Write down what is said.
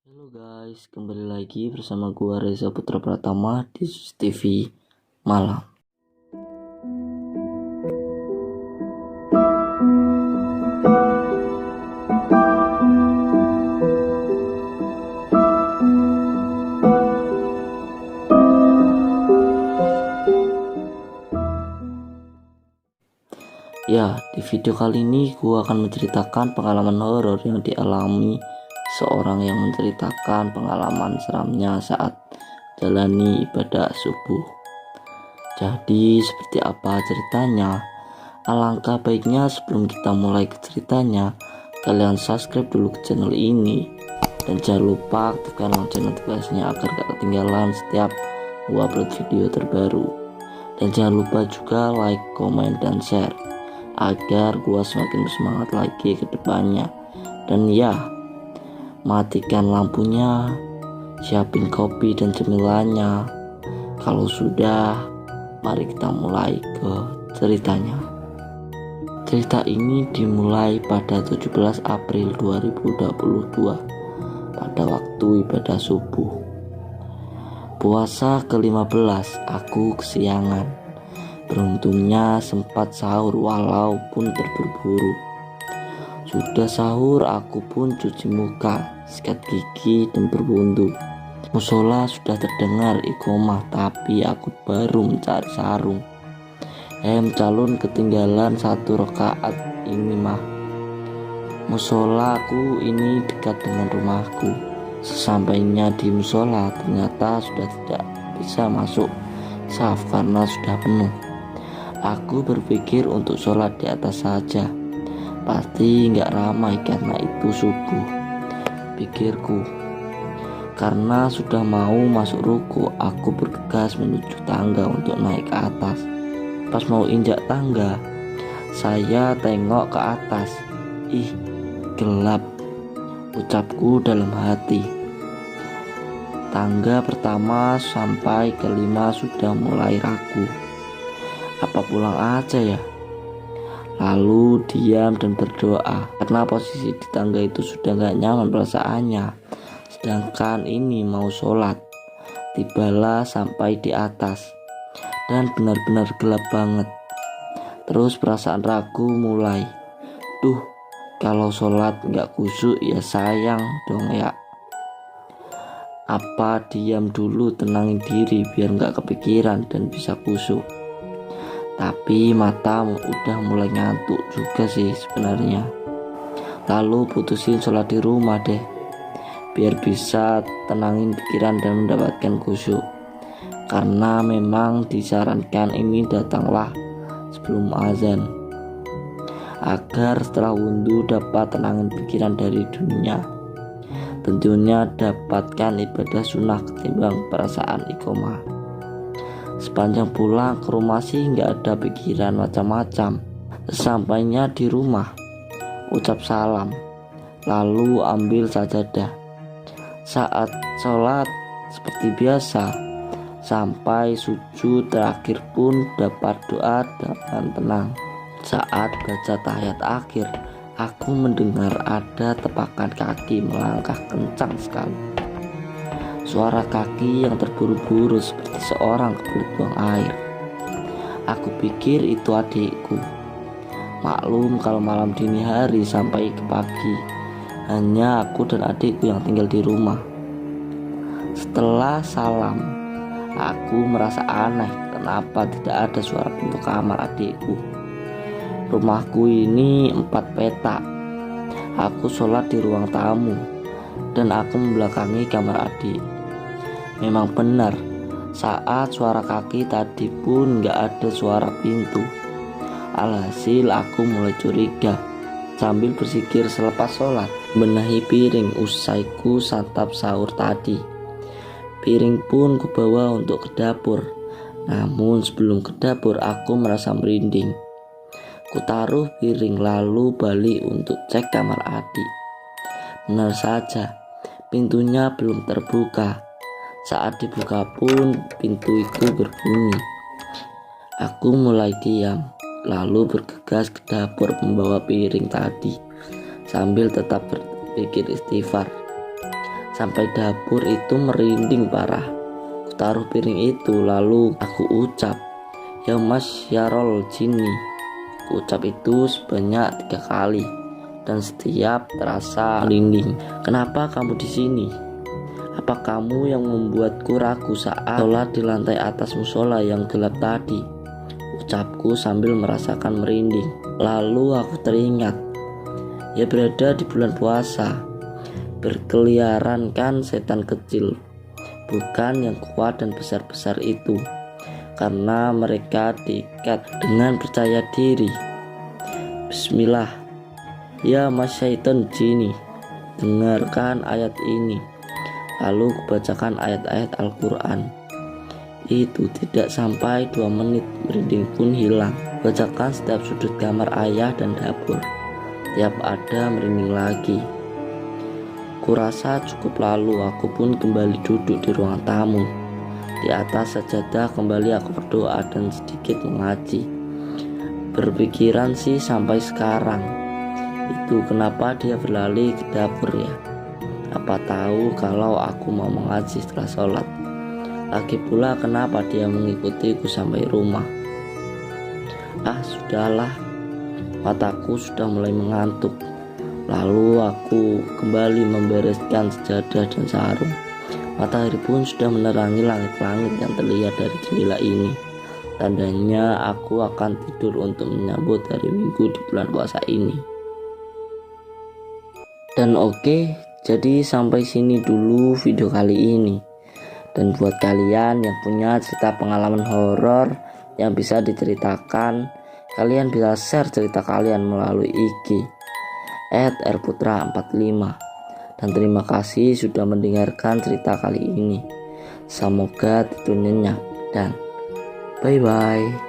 Halo guys, kembali lagi bersama gua Reza Putra Pratama di Sus TV Malam. Ya, di video kali ini gua akan menceritakan pengalaman horor yang dialami seorang yang menceritakan pengalaman seramnya saat jalani ibadah subuh. Jadi seperti apa ceritanya? Alangkah baiknya sebelum kita mulai ke ceritanya, kalian subscribe dulu ke channel ini dan jangan lupa aktifkan lonceng notifikasinya agar gak ketinggalan setiap gua upload video terbaru. Dan jangan lupa juga like, komen, dan share agar gua semakin bersemangat lagi ke depannya. Dan ya, matikan lampunya, siapin kopi dan cemilannya. Kalau sudah, mari kita mulai ke ceritanya. Cerita ini dimulai pada 17 April 2022 pada waktu ibadah subuh. Puasa ke-15, aku kesiangan. Beruntungnya sempat sahur walaupun terburu-buru. Sudah sahur, aku pun cuci muka, sikat gigi, dan berwudu. Musola sudah terdengar iqomah, tapi aku baru mencari sarung. Calon ketinggalan 1 rakaat ini mah. Musolaku ini dekat dengan rumahku. Sesampainya di musola, ternyata sudah tidak bisa masuk saf karena sudah penuh. Aku berpikir untuk sholat di atas saja, pasti nggak ramai karena itu subuh, pikirku. Karena sudah mau masuk ruku, aku bergegas menuju tangga untuk naik ke atas. Pas mau injak tangga, saya tengok ke atas. Ih, gelap, ucapku dalam hati. Tangga pertama sampai kelima sudah mulai ragu. Apa pulang aja ya? Lalu diam dan berdoa karena posisi di tangga itu sudah gak nyaman perasaannya. Sedangkan ini mau sholat. Tibalah sampai di atas dan benar-benar gelap banget. Terus perasaan ragu mulai. Duh, kalau sholat gak khusyuk ya sayang dong ya. Apa diam dulu, tenangin diri biar gak kepikiran dan bisa khusyuk. Tapi mata udah mulai ngantuk juga sih sebenarnya. Lalu putusin sholat di rumah deh, biar bisa tenangin pikiran dan mendapatkan khusyuk. Karena memang disarankan ini datanglah sebelum azan, agar setelah wudhu dapat tenangin pikiran dari dunia. Tentunya dapatkan ibadah sunnah ketimbang perasaan iqomah. Sepanjang pulang ke rumah sih nggak ada pikiran macam-macam. Sampainya di rumah, ucap salam, lalu ambil sajadah. Saat sholat seperti biasa, sampai sujud terakhir pun dapat doa dengan tenang. Saat baca tahiyat akhir, aku mendengar ada tepakan kaki melangkah kencang sekali. Suara kaki yang terburu-buru seperti seorang kebelet buang air. Aku pikir itu adikku. Maklum kalau malam dini hari sampai ke pagi, hanya aku dan adikku yang tinggal di rumah. Setelah salam, aku merasa aneh kenapa tidak ada suara pintu kamar adikku. Rumahku ini 4 petak. Aku sholat di ruang tamu dan aku membelakangi kamar adik. Memang benar, saat suara kaki tadi pun gak ada suara pintu. Alhasil aku mulai curiga. Sambil bersikir selepas sholat, benahi piring usaiku santap sahur tadi. Piring pun kubawa untuk ke dapur. Namun sebelum ke dapur aku merasa merinding. Kutaruh piring lalu balik untuk cek kamar adik. Benar saja, pintunya belum terbuka. Saat dibuka pun pintu itu berbunyi. Aku mulai diam, lalu bergegas ke dapur membawa piring tadi, sambil tetap berpikir istighfar. Sampai dapur itu merinding parah. Ku taruh piring itu lalu aku ucap, "Ya Mas Yarol Jini." Ku ucap itu sebanyak 3 kali dan setiap terasa merinding. "Kenapa kamu di sini? Apa kamu yang membuatku ragu saat sholat di lantai atas musola yang gelap tadi?" Ucapku sambil merasakan merinding. Lalu aku teringat, ya berada di bulan puasa, berkeliaran kan setan kecil, bukan yang kuat dan besar-besar itu, karena mereka diikat dengan percaya diri. Bismillah, ya Mas Syaitan Jini, dengarkan ayat ini. Lalu kubacakan ayat-ayat Al-Quran. Itu tidak sampai 2 menit, merinding pun hilang. Bacakan setiap sudut kamar ayah dan dapur. Tiap ada merinding lagi. Kurasa cukup, lalu aku pun kembali duduk di ruang tamu. Di atas sajadah kembali aku berdoa dan sedikit mengaji. Berpikiran sih sampai sekarang, itu kenapa dia berlari ke dapur ya? Apa tahu kalau aku mau mengaji setelah sholat? Lagi pula kenapa dia mengikutiku sampai rumah? Sudahlah, mataku sudah mulai mengantuk. Lalu aku kembali membereskan sejadah dan sarung. Matahari pun sudah menerangi langit-langit yang terlihat dari jendela ini. Tandanya aku akan tidur untuk menyambut hari Minggu di bulan puasa ini. Dan oke, jadi sampai sini dulu video kali ini. Dan buat kalian yang punya cerita pengalaman horor yang bisa diceritakan, kalian bisa share cerita kalian melalui IG @rputra45. Dan terima kasih sudah mendengarkan cerita kali ini. Semoga tidur nyenyak dan bye bye.